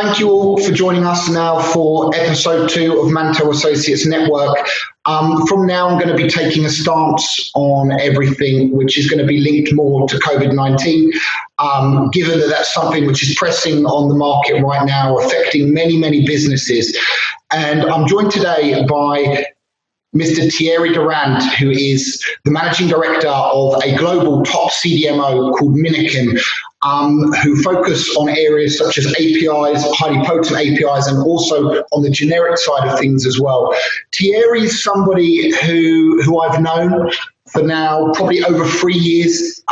thank you all for joining us now for episode 2 of Mantell Associates Network. From now, I'm going to be taking a stance on everything which is going to be linked more to COVID-19, given that that's something which is pressing on the market right now, affecting many, many businesses. And I'm joined today by Mr. Thierry Durand, who is the Managing Director of a global top CDMO called MINAKEM, who focus on areas such as APIs, highly potent APIs, and also on the generic side of things as well. Thierry is somebody who I've known for now probably over 3 years.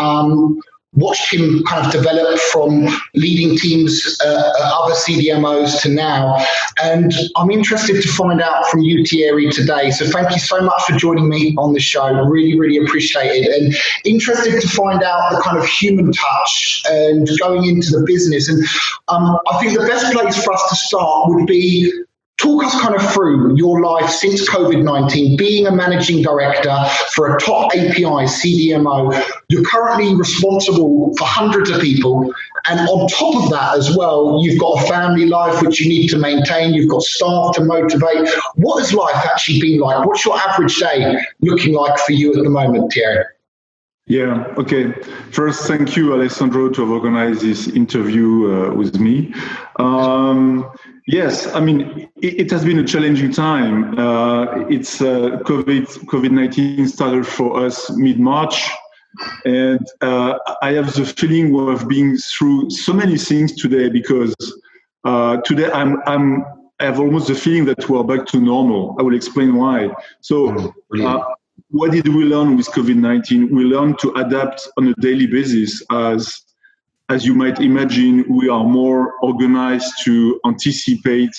Watched him kind of develop from leading teams at other CDMOs to now. And I'm interested to find out from you, Thierry, today. So thank you so much for joining me on the show. Really, really appreciate it. And interested to find out the kind of human touch and going into the business. And I think the best place for us to start would be talk us kind of through your life since COVID-19, being a managing director for a top API CDMO. You're currently responsible for hundreds of people. And on top of that as well, you've got a family life which you need to maintain. You've got staff to motivate. What has life actually been like? What's your average day looking like for you at the moment, Thierry? Yeah, okay. First, thank you, Alessandro, to have organized this interview with me. Yes, I mean, it has been a challenging time. It's COVID-19 started for us mid-March, and I have the feeling of being through so many things today because today I have almost the feeling that we're back to normal. I will explain why. So, what did we learn with COVID-19? We learned to adapt on a daily basis. As you might imagine, we are more organized to anticipate,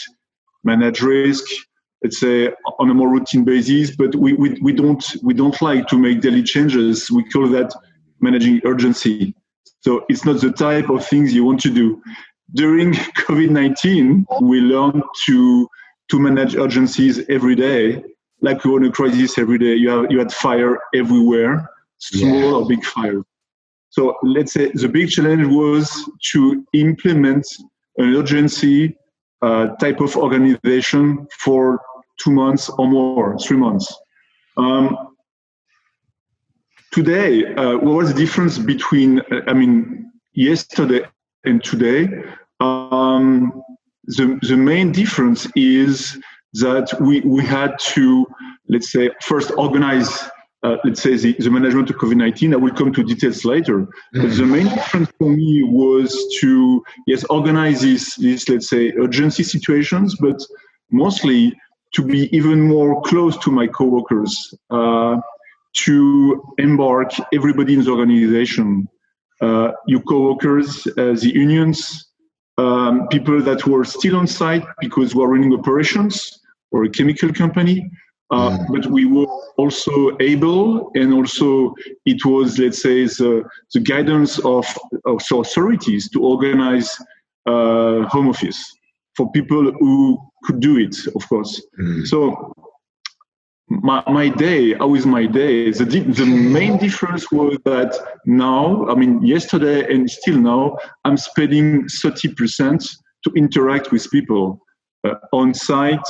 manage risk, let's say on a more routine basis, but we don't like to make daily changes. We call that managing urgency. So it's not the type of things you want to do. During COVID-19, we learned to manage urgencies every day. Like we're in a crisis every day. You had fire everywhere, small or big fire. So let's say the big challenge was to implement an urgency type of organization for 2 months or more, 3 months. Today, what was the difference between, yesterday and today? The main difference is that we had to, let's say, first organize the management of COVID-19. I will come to details later. But the main difference for me was to, organize these, let's say, urgency situations, but mostly to be even more close to my coworkers, to embark everybody in the organization, your coworkers, the unions, people that were still on site because we are running operations or a chemical company. But we were also able, and also it was, let's say, the guidance of authorities to organize home office for people who could do it, of course. So my day, how is my day? The main difference was that now, yesterday and still now, I'm spending 30% to interact with people on site,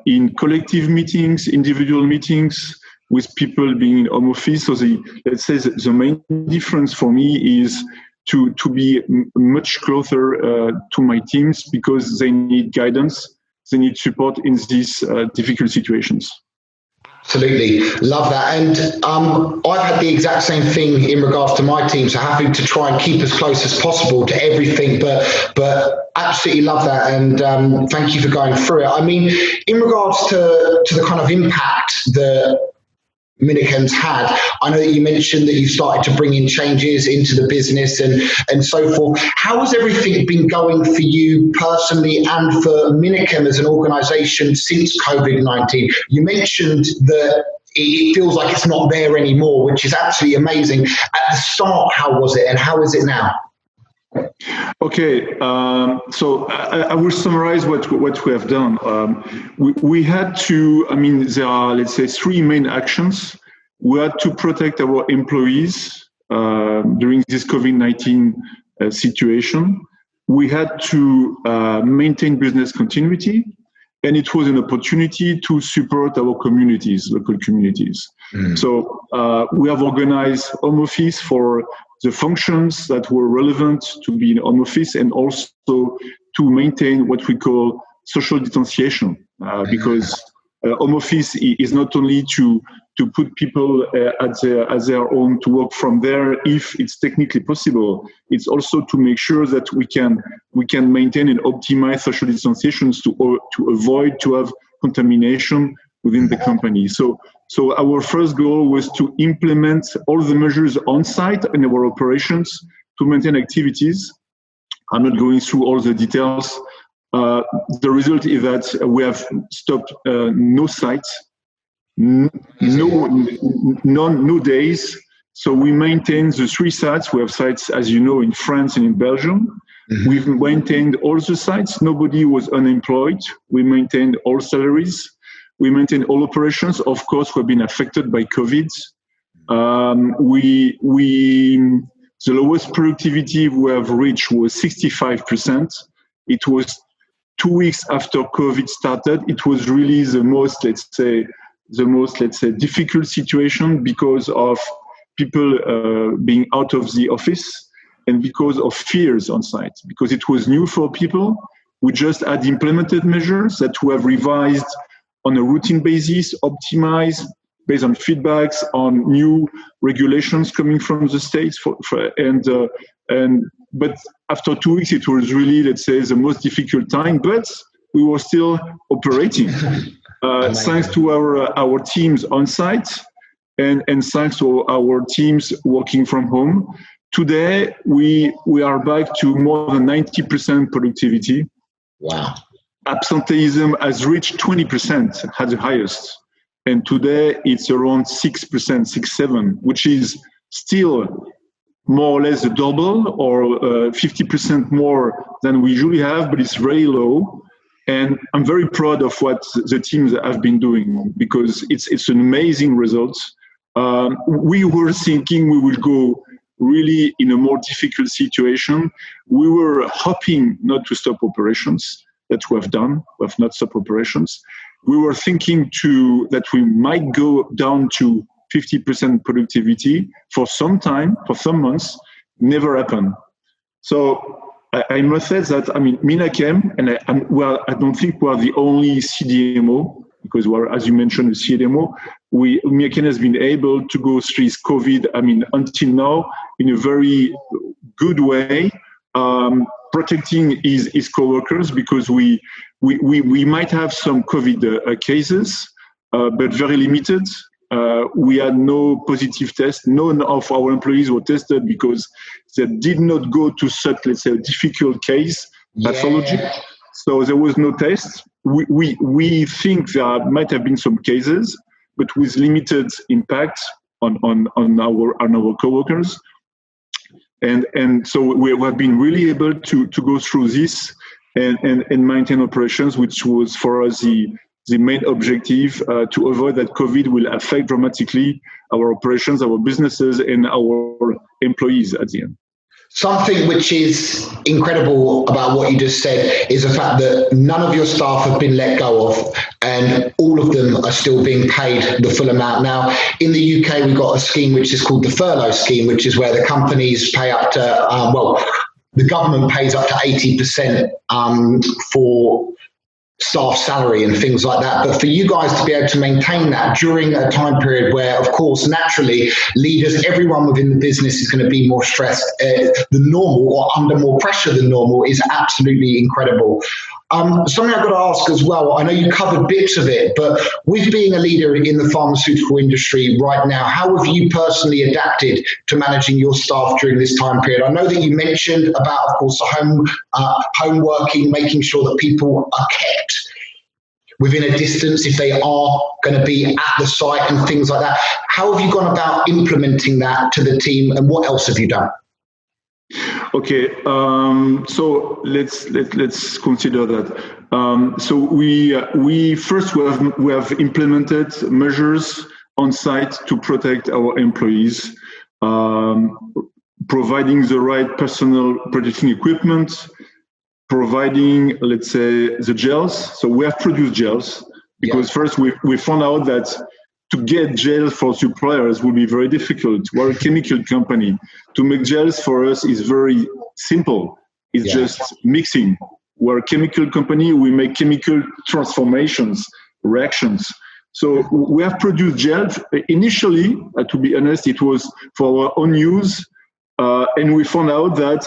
in collective meetings, individual meetings, with people being in home office. So let's say the main difference for me is to be much closer to my teams because they need guidance, they need support in these difficult situations. Absolutely. Love that. And I've had the exact same thing in regards to my team, so having to try and keep as close as possible to everything, but absolutely love that. And thank you for going through it. I mean, in regards to the kind of impact that MINAKEM's had, I know that you mentioned that you started to bring in changes into the business and so forth. How has everything been going for you personally and for MINAKEM as an organization since COVID-19? You mentioned that it feels like it's not there anymore, which is absolutely amazing. At the start, how was it and how is it now? Okay, so I will summarize what we have done. We had to, there are, let's say, 3 main actions. We had to protect our employees during this COVID-19 situation. we had to maintain business continuity, and it was an opportunity to support our communities, local communities. So we have organized home office for the functions that were relevant to be in home office, and also to maintain what we call social distanciation, because home office is not only to put people at their home to work from there if it's technically possible. It's also to make sure that we can maintain and optimize social distanciations to avoid to have contamination within the company. So our first goal was to implement all the measures on site in our operations to maintain activities. I'm not going through all the details. The result is that we have stopped no sites, no days. So we maintain the 3 sites. We have sites, as you know, in France and in Belgium. We've maintained all the sites. Nobody was unemployed. We maintained all salaries. We maintained all operations. Of course, we've been affected by COVID. The lowest productivity we have reached was 65%. It was 2 weeks after COVID started. It was really the most, let's say, difficult situation because of people being out of the office and because of fears on site, because it was new for people. We just had implemented measures that we have revised on a routine basis, optimized based on feedbacks on new regulations coming from the states. But after 2 weeks, it was really, let's say, the most difficult time. But we were still operating, thanks to our teams on site and thanks to our teams working from home. Today, we are back to more than 90% productivity. Wow. Absenteeism has reached 20% at the highest. And today it's around 6%, 6-7%, which is still more or less the double or 50% more than we usually have, but it's very low. And I'm very proud of what the teams have been doing because it's an amazing result. We were thinking we would go really in a more difficult situation. We were hoping not to stop operations. That we have done. We have not stopped operations. We were thinking that we might go down to 50% productivity for some time, for some months. Never happened. So I must say that, MINAKEM, and I don't think we are the only CDMO, because we are, as you mentioned, a CDMO. MINAKEM has been able to go through COVID, until now, in a very good way, protecting his co-workers, because we might have some COVID cases, but very limited. We had no positive tests. None of our employees were tested because they did not go to such, let's say, a difficult case pathology. So there was no test. We think there might have been some cases, but with limited impact on our co-workers. And so we have been really able to go through this and maintain operations, which was for us the main objective, to avoid that COVID will affect dramatically our operations, our businesses, and our employees at the end. Something which is incredible about what you just said is the fact that none of your staff have been let go of and all of them are still being paid the full amount. Now, in the UK, we've got a scheme which is called the furlough scheme, which is where the companies pay up to, the government pays up to 80% for staff salary and things like that. But for you guys to be able to maintain that during a time period where, of course, naturally, leaders, everyone within the business is going to be more stressed than normal or under more pressure than normal is absolutely incredible. Something I've got to ask as well, I know you covered bits of it, but with being a leader in the pharmaceutical industry right now, how have you personally adapted to managing your staff during this time period? I know that you mentioned about, of course, home working, making sure that people are kept within a distance if they are going to be at the site and things like that. How have you gone about implementing that to the team, and what else have you done? Okay, so let's consider that. So we have implemented measures on site to protect our employees, providing the right personal protecting equipment, providing, let's say, the gels. So we have produced gels because first we found out that to get gels for suppliers will be very difficult. We're a chemical company. To make gels for us is very simple. It's just mixing. We're a chemical company. We make chemical transformations, reactions. So we have produced gels. Initially, to be honest, it was for our own use. And we found out that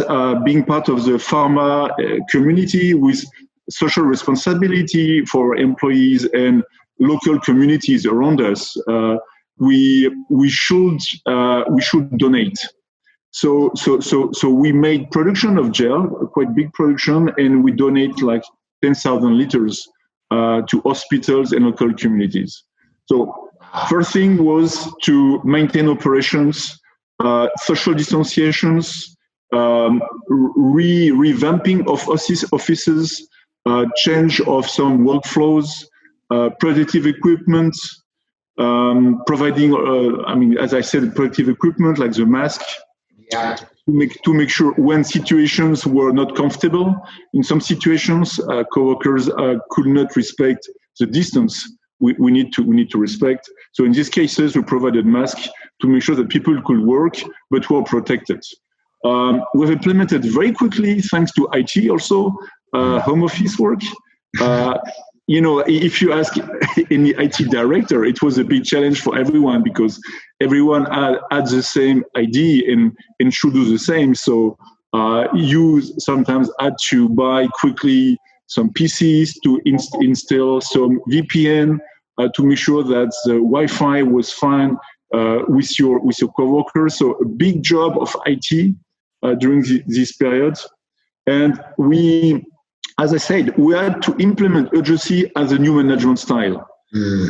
being part of the pharma community with social responsibility for employees and local communities around us, we should donate. So we made production of gel, a quite big production, and we donate like 10,000 liters to hospitals and local communities. So first thing was to maintain operations, social distanciations, revamping of offices, change of some workflows, productive equipment, providing, as I said, productive equipment like the mask, to make sure when situations were not comfortable. In some situations, coworkers could not respect the distance we need to respect. So in these cases, we provided masks to make sure that people could work but were protected. We've implemented very quickly, thanks to IT also, home office work. If you ask any IT director, it was a big challenge for everyone because everyone had the same idea and should do the same. So you sometimes had to buy quickly some PCs to install some VPN to make sure that the Wi-Fi was fine with your coworkers. So a big job of IT during this period. And we, as I said, we had to implement urgency as a new management style.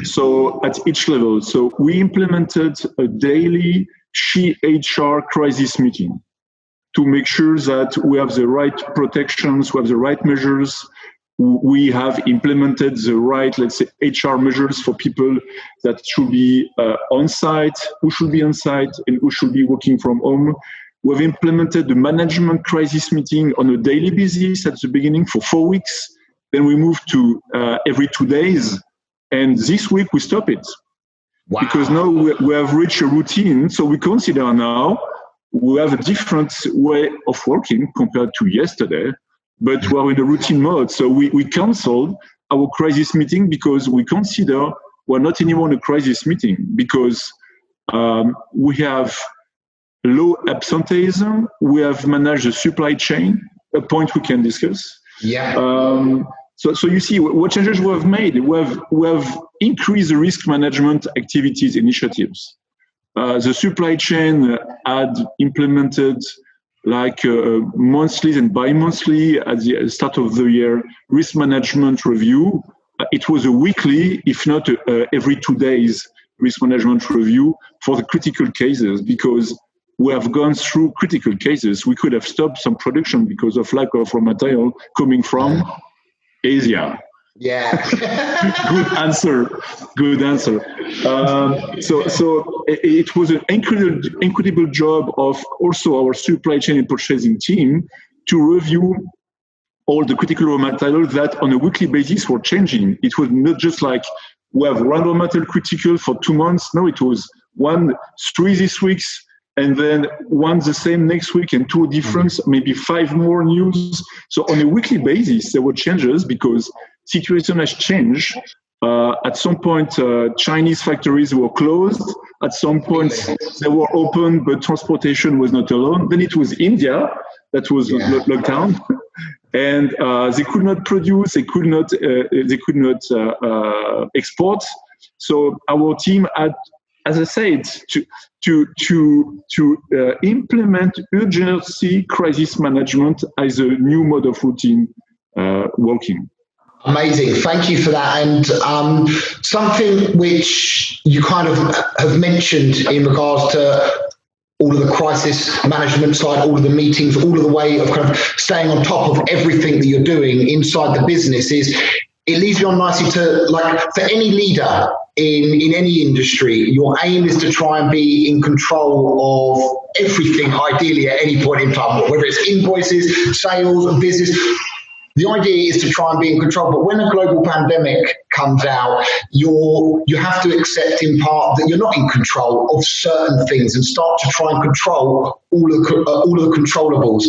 So at each level. So we implemented a daily HR crisis meeting to make sure that we have the right protections, we have the right measures. We have implemented the right, let's say, HR measures for people that should be on site, who should be on site, and who should be working from home. We've implemented the management crisis meeting on a daily basis at the beginning for 4 weeks. Then we moved to every 2 days. And this week we stop it. Wow. Because now we have reached a routine. So we consider now we have a different way of working compared to yesterday, but we're in a routine mode. So we canceled our crisis meeting because we consider we're not anymore in a crisis meeting because we have low absenteeism. We have managed the supply chain, a point we can discuss. So you see what changes we have made. We have increased the risk management activities initiatives. The supply chain had implemented like monthly and bi-monthly at the start of the year risk management review. It was a weekly, if not every 2 days, risk management review for the critical cases because we have gone through critical cases. We could have stopped some production because of lack of raw material coming from Asia. Good answer. So it was an incredible job of also our supply chain and purchasing team to review all the critical raw materials that on a weekly basis were changing. It was not just like we have one raw material critical for 2 months. No, it was 3 this week, and then one the same next week, and 2 different, maybe 5 more news. So on a weekly basis, there were changes because situation has changed. At some point, Chinese factories were closed. At some point, they were open, but transportation was not allowed. Then it was India that was locked down, and they could not produce. They could not export. So our team had, as I said, to implement urgency crisis management as a new mode of routine working. Amazing. Thank you for that. And something which you kind of have mentioned in regards to all of the crisis management side, all of the meetings, all of the way of kind of staying on top of everything that you're doing inside the business is it leads me on nicely to, like, for any leader in any industry, your aim is to try and be in control of everything, ideally at any point in time, whether it's invoices, sales, business. the idea is to try and be in control. But when a global pandemic comes out, you have to accept in part that you're not in control of certain things and start to try and control all of the controllables.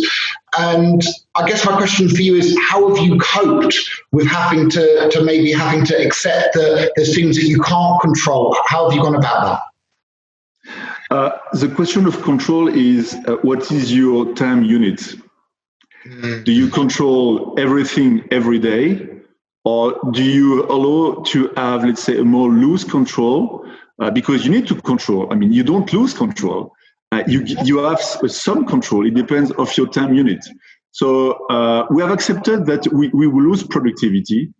And I guess my question for you is, how have you coped with having to accept that there's things that you can't control? How have you gone about that? The question of control is, what is your time unit? Do you control everything every day? Or do you allow to have, let's say, a more loose control? Because you need to control. I mean, you don't lose control. You have some control. It depends of your time unit. So we have accepted that we will lose productivity.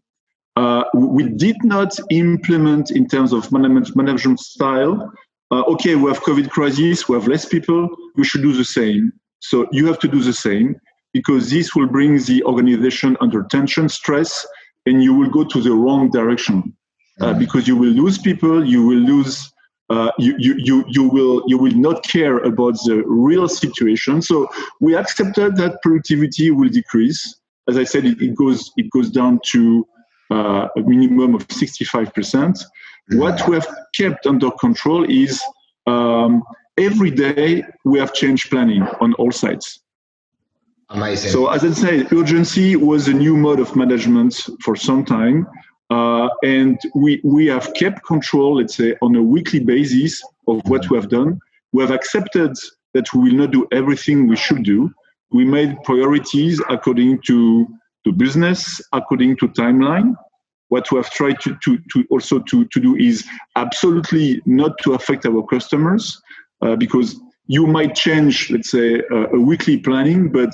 We did not implement in terms of management style. Okay, we have COVID crisis, we have less people, we should do the same. So you have to do the same, because this will bring the organization under tension, stress, and you will go to the wrong direction. Because you will lose people, you will lose, you will not care about the real situation. So we accepted that productivity will decrease. As I said, it goes down to a minimum of 65%. What we have kept under control is every day we have changed planning on all sides. Amazing. So as I said, urgency was a new mode of management for some time. And we have kept control, let's say, on a weekly basis of what we have done. We have accepted that we will not do everything we should do. We made priorities according to business, according to timeline. What we have tried to do is absolutely not to affect our customers, because you might change, let's say, a weekly planning, but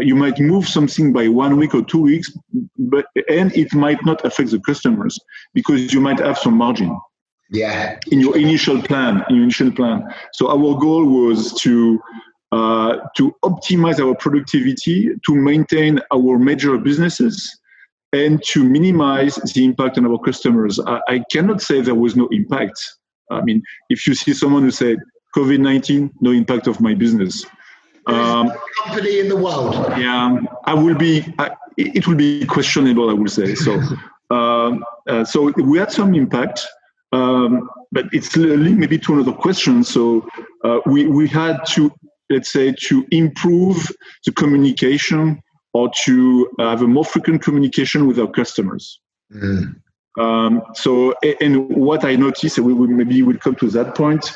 you might move something by 1 week or 2 weeks, and it might not affect the customers because you might have some margin. Yeah. In your initial plan. So our goal was to optimize our productivity, to maintain our major businesses, and to minimize the impact on our customers. I cannot say there was no impact. I mean, if you see someone who said, COVID-19, no impact of my business. Company in the world. Yeah, it will be questionable, I would say. So, so we had some impact, but it's linked maybe to another question. So we had to, let's say, to improve the communication, or to have a more frequent communication with our customers. So, and what I noticed, and maybe we'll come to that point,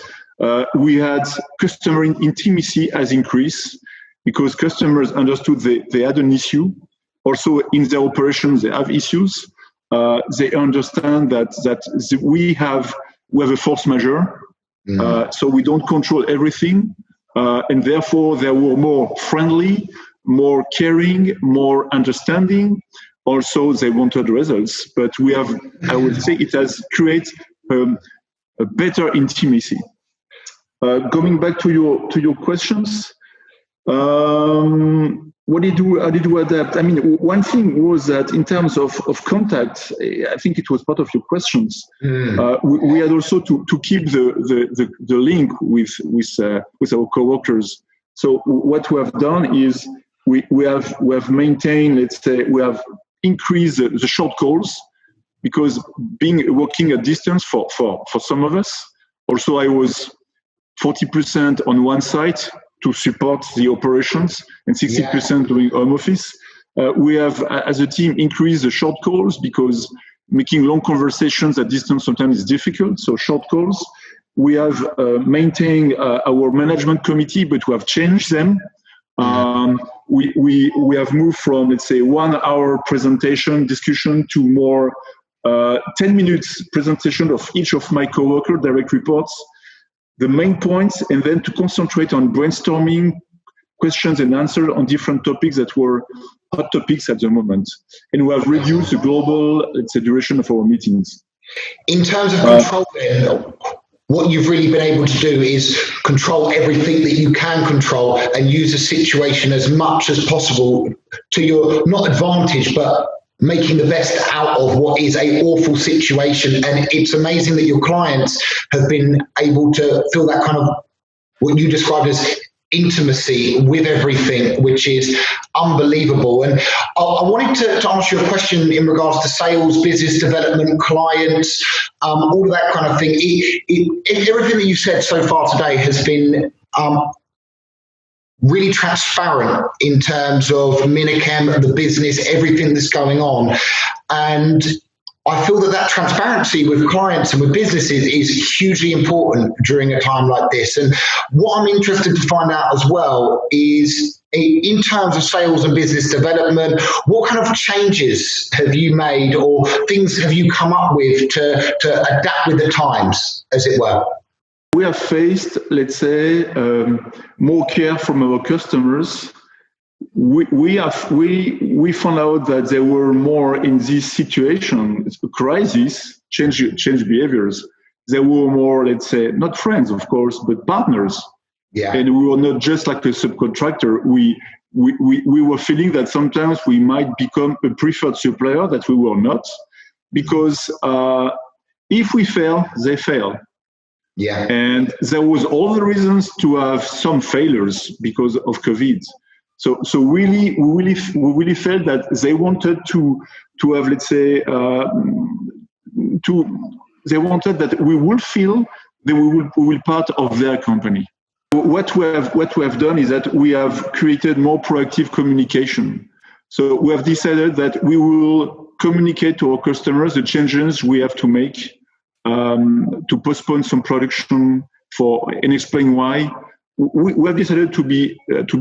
we had customer intimacy has increased because customers understood they had an issue. Also in their operations, they have issues. They understand that we have a force majeure, so we don't control everything, and therefore they were more friendly, more caring, more understanding. Also, they wanted results, but we have, I would say, it has created a better intimacy. Going back to your questions, how did you adapt? I mean, one thing was that in terms of contact, I think it was part of your questions. We had also to keep the link with our coworkers. So what we have done is we have maintained, let's say, we have increased the short calls, because working at distance for some of us. Also, I was 40% on one site to support the operations and 60% doing home office. We have, as a team, increased the short calls because making long conversations at distance sometimes is difficult. So short calls. We have maintained our management committee, but we have changed them. We have moved from, let's say, 1 hour presentation discussion to more 10 minutes presentation of each of my coworker direct reports, the main points, and then to concentrate on brainstorming questions and answers on different topics that were hot topics at the moment. And we have reduced the global, let's say, duration of our meetings. In terms of control, what you've really been able to do is control everything that you can control and use the situation as much as possible to your, not advantage, but making the best out of what is an awful situation. And it's amazing that your clients have been able to feel that kind of, what you described as intimacy with everything, which is unbelievable. And I wanted to ask you a question in regards to sales, business development, clients, all of that kind of thing. Everything that you said so far today has been really transparent in terms of MINAKEM, the business, everything that's going on. And I feel that transparency with clients and with businesses is hugely important during a time like this. And what I'm interested to find out as well is, in terms of sales and business development, what kind of changes have you made or things have you come up with to adapt with the times, as it were? We have faced, let's say, more care from our customers. We found out that they were more in this situation, it's a crisis, change behaviors. They were more, let's say, not friends, of course, but partners. Yeah. And we were not just like a subcontractor. We were feeling that sometimes we might become a preferred supplier that we were not, because if we fail, they fail. Yeah. And there was all the reasons to have some failures because of COVID. So we really felt that they wanted to have, let's say, they wanted that we will feel that we will part of their company. What we have done is that we have created more proactive communication. So we have decided that we will communicate to our customers the changes we have to make, to postpone some production and explain why. We have decided to be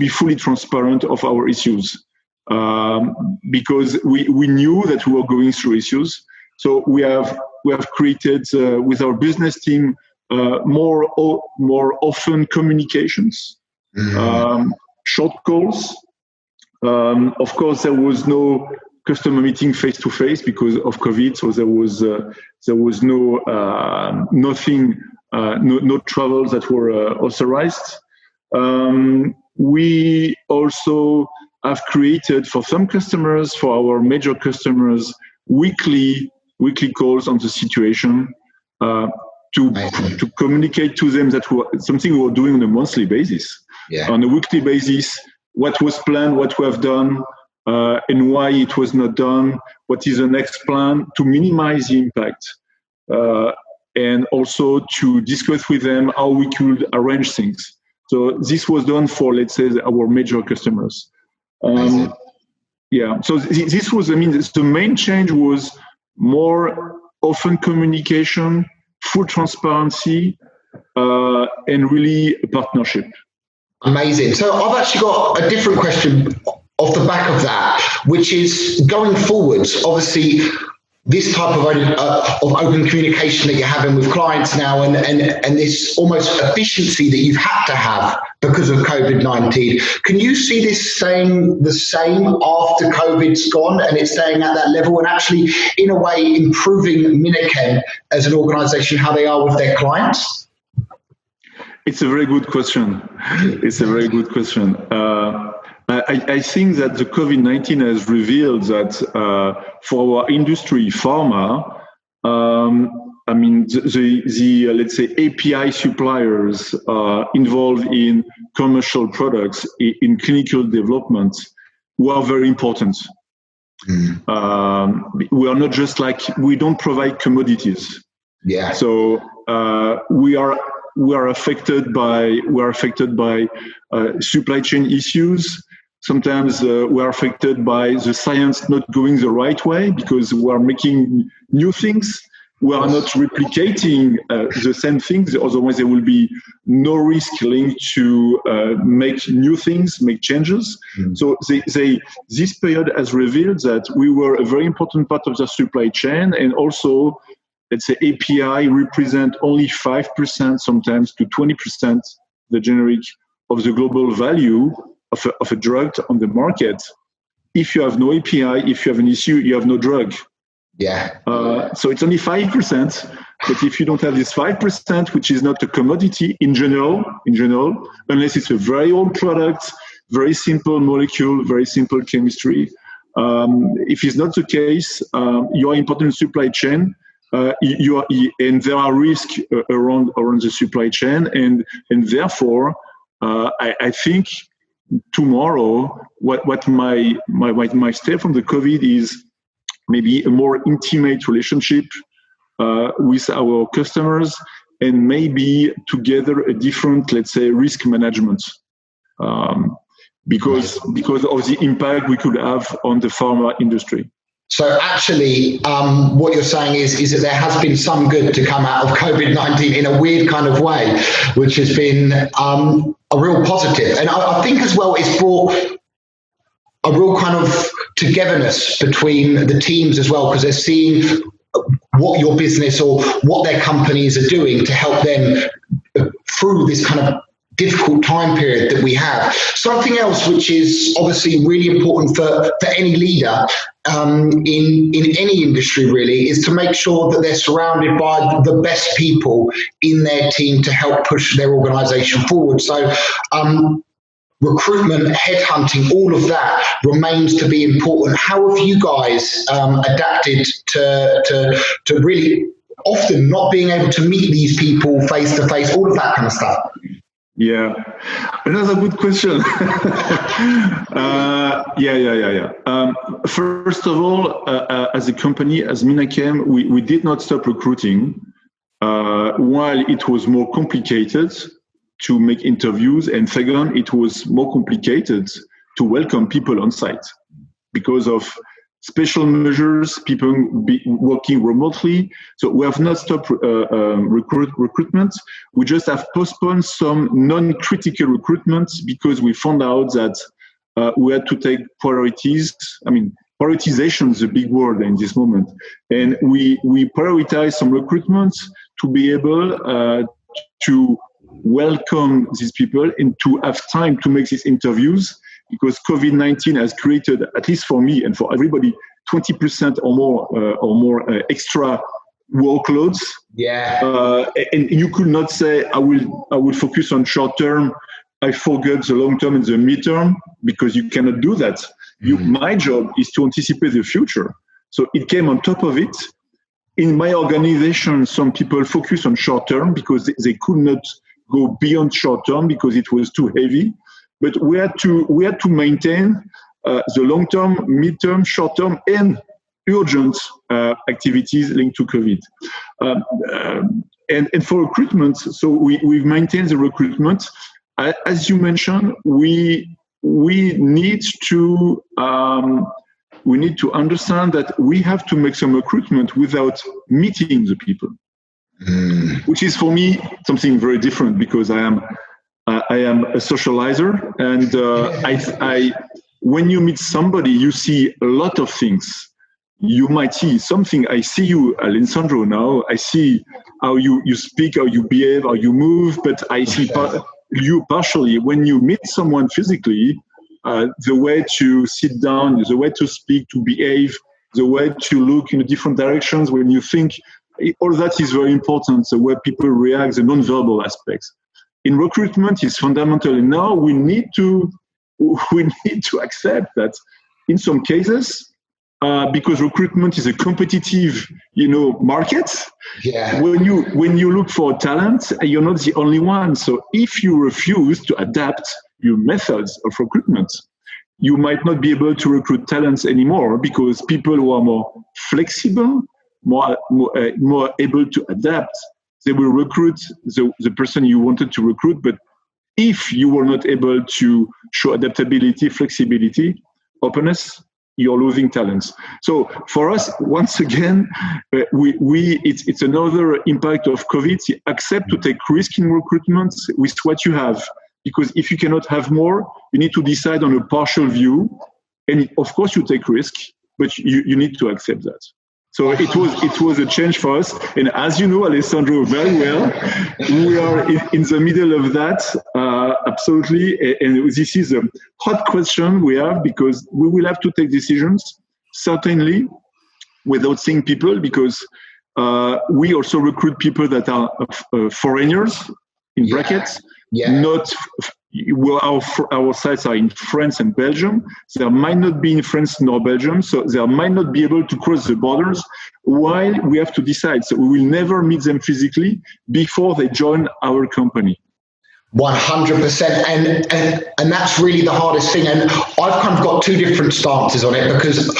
fully transparent of our issues, because we knew that we were going through issues. So we have created with our business team more often communications, short calls. Of course, there was no customer meeting face to face because of COVID, so there was no nothing, no travels that were authorized. We also have created for some customers, for our major customers, weekly calls on the situation, to communicate to them that something we were doing on a monthly basis. Yeah. On a weekly basis, what was planned, what we have done, and why it was not done, what is the next plan to minimize the impact, and also to discuss with them how we could arrange things. So this was done for, let's say, our major customers. Yeah, so this was, the main change was more often communication, full transparency, and really a partnership. Amazing. So I've actually got a different question off the back of that, which is going forwards. Obviously, this type of open communication that you're having with clients now, and this almost efficiency that you've had to have because of COVID-19. Can you see this staying the same after COVID's gone and it's staying at that level and actually, in a way, improving MINAKEM as an organization, how they are with their clients? It's a very good question. I think that the COVID-19 has revealed that for our industry, pharma, the let's say API suppliers involved in commercial products, in clinical development, who are very important. We are not just we don't provide commodities. Yeah. So we are affected by supply chain issues. Sometimes we are affected by the science not going the right way because we are making new things. We are not replicating the same things. Otherwise, there will be no risk linked to make new things, make changes. So this period has revealed that we were a very important part of the supply chain, and also, let's say, API represent only 5%, sometimes to 20%, the generic of the global value of a drug on the market. If you have no API, if you have an issue, you have no drug. Yeah. So it's only 5%, but if you don't have this 5%, which is not a commodity in general, unless it's a very old product, very simple molecule, very simple chemistry, if it's not the case, you are important in supply chain. And there are risks around the supply chain, and therefore I think tomorrow, what my step from the COVID is maybe a more intimate relationship with our customers, and maybe together a different, let's say, risk management, because of the impact we could have on the pharma industry. So actually, what you're saying is that there has been some good to come out of COVID-19 in a weird kind of way, which has been a real positive. And I think as well, it's brought a real kind of togetherness between the teams as well, because they're seeing what your business or what their companies are doing to help them through this kind of difficult time period that we have. Something else which is obviously really important for any leader in any industry really is to make sure that they're surrounded by the best people in their team to help push their organization forward. So recruitment, headhunting, all of that remains to be important. How have you guys adapted to really often not being able to meet these people face to face, all of that kind of stuff? Yeah, another good question. First of all, as a company, as MINAKEM, we did not stop recruiting while it was more complicated to make interviews, and second, it was more complicated to welcome people on site because of special measures, people working remotely. So we have not stopped recruitment. We just have postponed some non-critical recruitment because we found out that we had to take priorities. I mean, prioritization is a big word in this moment. And we prioritize some recruitment to be able to welcome these people and to have time to make these interviews, because COVID-19 has created, at least for me and for everybody, 20% or more extra workloads. Yeah. And you could not say, I will focus on short term, I forget the long term and the midterm, because you cannot do that. My job is to anticipate the future. So it came on top of it. In my organization, some people focus on short term because they could not go beyond short term because it was too heavy. But we had to maintain the long term, midterm, short term, and urgent activities linked to COVID. And for recruitment, so we've maintained the recruitment. As you mentioned, we need to understand that we have to make some recruitment without meeting the people, which is for me something very different, because I am a socializer, and when you meet somebody, you see a lot of things. You might see something. I see you, Alessandro, now. I see how you speak, how you behave, how you move, but I see you partially. When you meet someone physically, the way to sit down, the way to speak, to behave, the way to look in different directions when you think, all that is very important, the way people react, the non-verbal aspects. In recruitment, is fundamental. And now we need to accept that in some cases, because recruitment is a competitive, market. Yeah. When you look for talent, you're not the only one. So if you refuse to adapt your methods of recruitment, you might not be able to recruit talents anymore, because people who are more flexible, more able to adapt, they will recruit the person you wanted to recruit. But if you were not able to show adaptability, flexibility, openness, you're losing talents. So for us, once again, it's another impact of COVID. Accept to take risk in recruitment with what you have, because if you cannot have more, you need to decide on a partial view. And of course, you take risk, but you need to accept that. So it was a change for us. And as you know, Alessandro, very well, we are in the middle of that, absolutely. And this is a hot question we have, because we will have to take decisions, certainly, without seeing people, because we also recruit people that are foreigners, in brackets, not... Our sites are in France and Belgium. They might not be in France nor Belgium, so they might not be able to cross the borders while we have to decide. So we will never meet them physically before they join our company. 100%, and that's really the hardest thing. And I've kind of got two different stances on it, because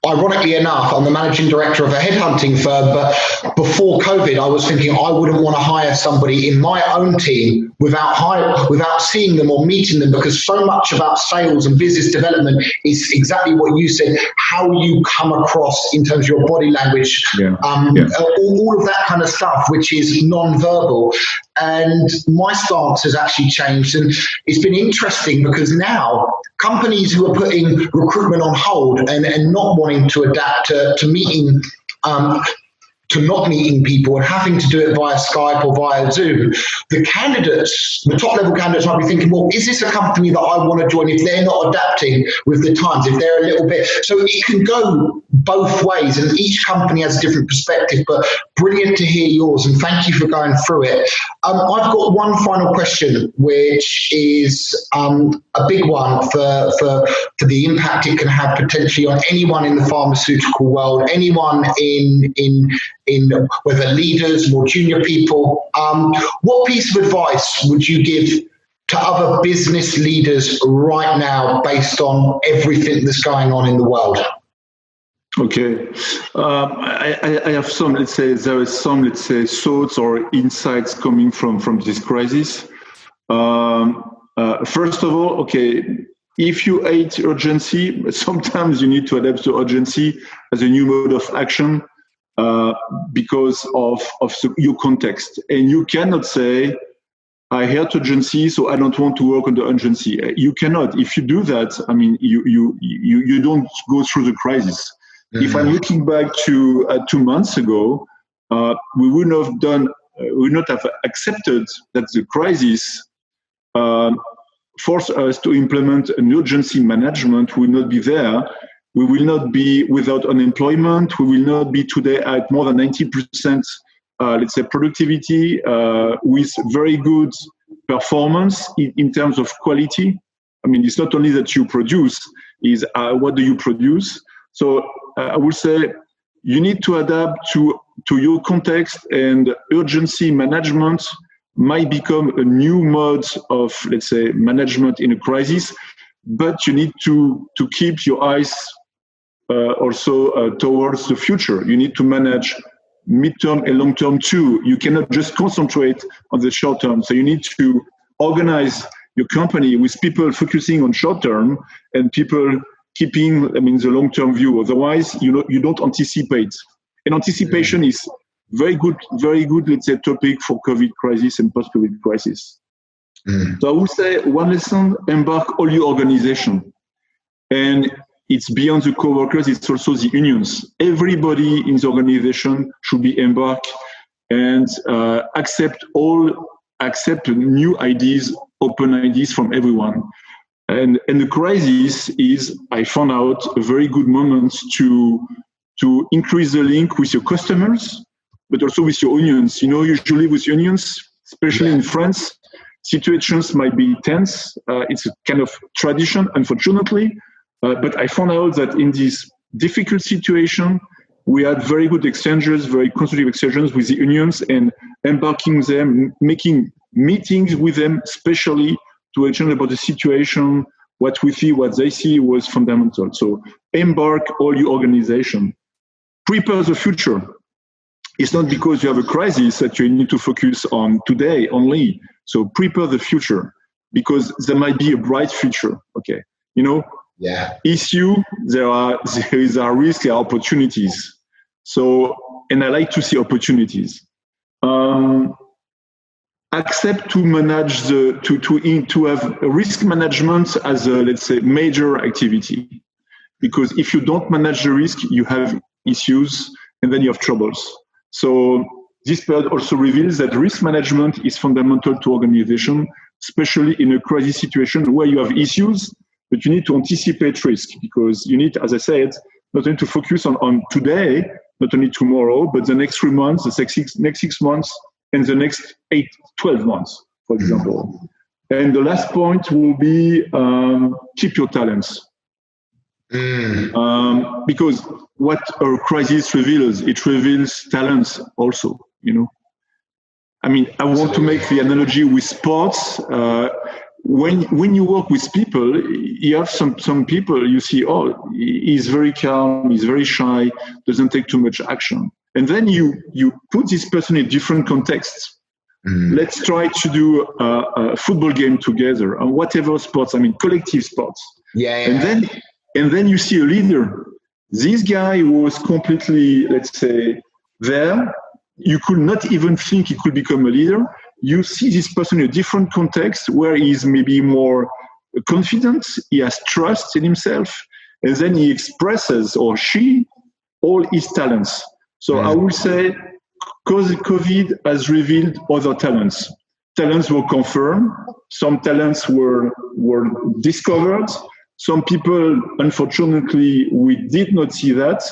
ironically enough, I'm the managing director of a headhunting firm, but before COVID, I was thinking I wouldn't want to hire somebody in my own team without seeing them or meeting them, because so much about sales and business development is exactly what you said, how you come across in terms of your body language, all of that kind of stuff, which is non-verbal. And my stance has actually changed, and it's been interesting because now companies who are putting recruitment on hold and not wanting to adapt to meeting, to not meeting people and having to do it via Skype or via Zoom, the candidates, the top level candidates might be thinking, well, is this a company that I want to join if they're not adapting with the times, if they're a little bit, so it can go both ways, and each company has a different perspective, but brilliant to hear yours, and thank you for going through it. I've got one final question, which is a big one for the impact it can have potentially on anyone in the pharmaceutical world, anyone in whether leaders, more junior people. What piece of advice would you give to other business leaders right now based on everything that's going on in the world? Okay, I have some, let's say, thoughts or insights coming from this crisis. First of all, okay, if you hate urgency, sometimes you need to adapt to urgency as a new mode of action because of your context. And you cannot say, I hate urgency, so I don't want to work on the urgency. You cannot. If you do that, I mean, you don't go through the crisis. Mm-hmm. If I'm looking back to 2 months ago, we would not have accepted that the crisis forced us to implement an urgency management. We will not be there. We will not be without unemployment. We will not be today at more than 90%, let's say, productivity with very good performance in terms of quality. I mean, it's not only that you produce, is what do you produce? So I would say you need to adapt to your context, and urgency management might become a new mode of, let's say, management in a crisis, but you need to keep your eyes also towards the future. You need to manage midterm and long term too. You cannot just concentrate on the short term. So you need to organize your company with people focusing on short term and people keeping, I mean, the long term view. Otherwise, you don't anticipate. And anticipation is very good, let's say, topic for COVID crisis and post-COVID crisis. So I would say one lesson: embark all your organization. And it's beyond the co-workers, it's also the unions. Everybody in the organization should be embarked and accept new ideas, open ideas from everyone. And the crisis is, I found out, a very good moment to increase the link with your customers, but also with your unions. You know, usually with unions, especially in France, situations might be tense. It's a kind of tradition, unfortunately. But I found out that in this difficult situation, we had very good exchanges, very constructive exchanges with the unions, and embarking them, making meetings with them, especially to exchange about the situation, what we see, what they see, was fundamental. So embark all your organization. Prepare the future. It's not because you have a crisis that you need to focus on today only. So prepare the future, because there might be a bright future. Okay, you know. Yeah. Issue, there is a risk, there are opportunities. So, and I like to see opportunities. Accept to manage to have risk management as a, let's say, major activity. Because if you don't manage the risk, you have issues and then you have troubles. So this period also reveals that risk management is fundamental to organization, especially in a crisis situation where you have issues. But you need to anticipate risk, because you need, as I said, not only to focus on today, not only tomorrow, but the next 3 months, the next 6 months, and the next 12 months, for example. And the last point will be keep your talents. Because what a crisis reveals, it reveals talents also, you know. I mean, I want to make the analogy with sports. When you work with people, you have some people you see, oh, he's very calm, he's very shy, doesn't take too much action. And then you put this person in different contexts. Let's try to do a football game together, or whatever sports, I mean, collective sports. And then you see a leader. This guy was completely, let's say, there. You could not even think he could become a leader. You see this person in a different context where he is maybe more confident, he has trust in himself, and then he expresses, or she, all his talents. So I would say COVID has revealed other talents. Talents were confirmed. Some talents were discovered. Some people, unfortunately, we did not see that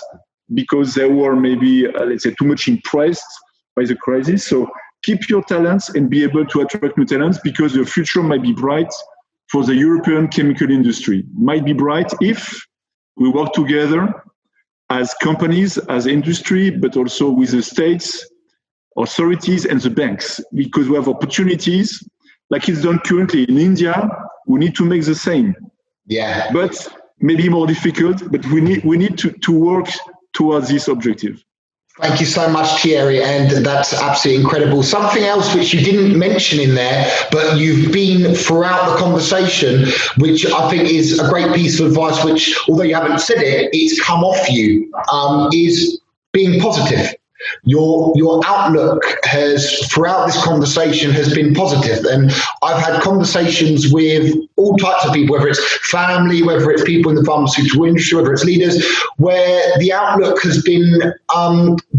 because they were maybe, let's say, too much impressed by the crisis. So keep your talents and be able to attract new talents, because the future might be bright for the European chemical industry. Might be bright if we work together as companies, as industry, but also with the states, authorities, and the banks, because we have opportunities like it's done currently in India. We need to make the same. Yeah. But maybe more difficult, but we need to work towards this objective. Thank you so much, Thierry, and that's absolutely incredible. Something else which you didn't mention in there, but you've been throughout the conversation, which I think is a great piece of advice, which, although you haven't said it, it's come off you, is being positive. Your outlook has, throughout this conversation, has been positive. And I've had conversations with all types of people, whether it's family, whether it's people in the pharmaceutical industry, whether it's leaders, where the outlook has been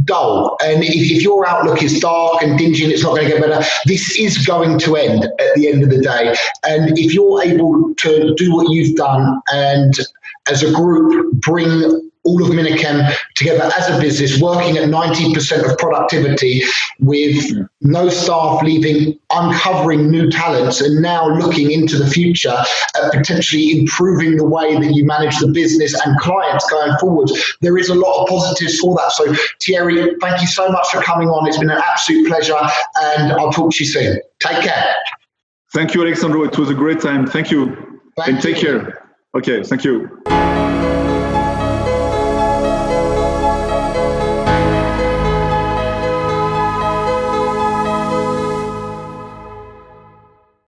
dull. And if your outlook is dark and dingy and it's not going to get better, this is going to end at the end of the day. And if you're able to do what you've done and as a group bring all of MINAKEM together as a business, working at 90% of productivity with no staff leaving, uncovering new talents, and now looking into the future at potentially improving the way that you manage the business and clients going forward. There is a lot of positives for that. So Thierry, thank you so much for coming on. It's been an absolute pleasure, and I'll talk to you soon. Take care. Thank you, Alessandro. It was a great time. Thank you. And take care. Okay, thank you.